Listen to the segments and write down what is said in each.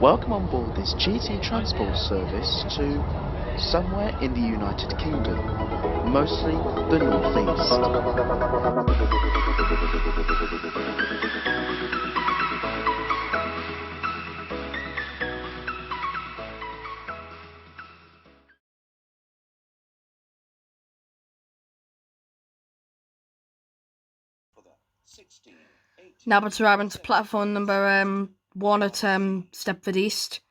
Welcome on board this GT transport service to somewhere in the United Kingdom, mostly the North East. Now we're arriving to platform number 1 at Stepford East.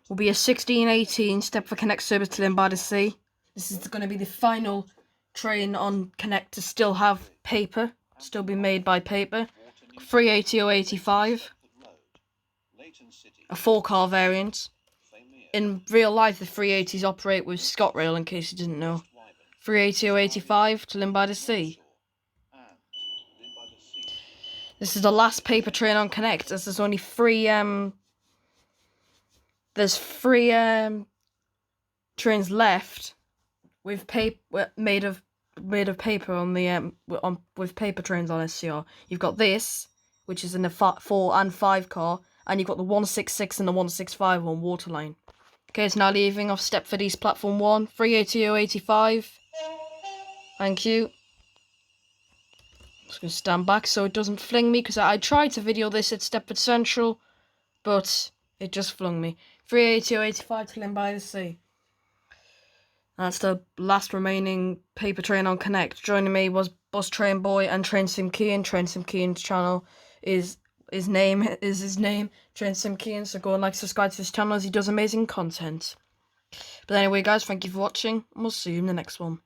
Will be a 1618 Stepford Connect service to Lynn by the Sea. This is going to be the final train on Connect to still have paper, still be made by paper. 380/85, a 4-car variant. In real life, the 380s operate with ScotRail, in case you didn't know. 380/85 to Lynn by the Sea. This is the last paper train on Connect, as there's only three trains left with paper made of paper on the with paper trains on SCR. You've got this, which is in the 4 and 5 car, and you've got the 166 and the 165 on Waterline. Okay, it's now leaving off Stepford East platform 1, 380/85. Thank you. I'm just going to stand back so it doesn't fling me, because I tried to video this at Stepford Central, but it just flung me. 380/85 to Lynn by the Sea. That's the last remaining paper train on Connect. Joining me was Bus Train Boy and Train Sim Kean. Train Sim Kean's channel is his name, Train Sim Kean, so go and subscribe to his channel as he does amazing content. But anyway guys, thank you for watching, and we'll see you in the next one.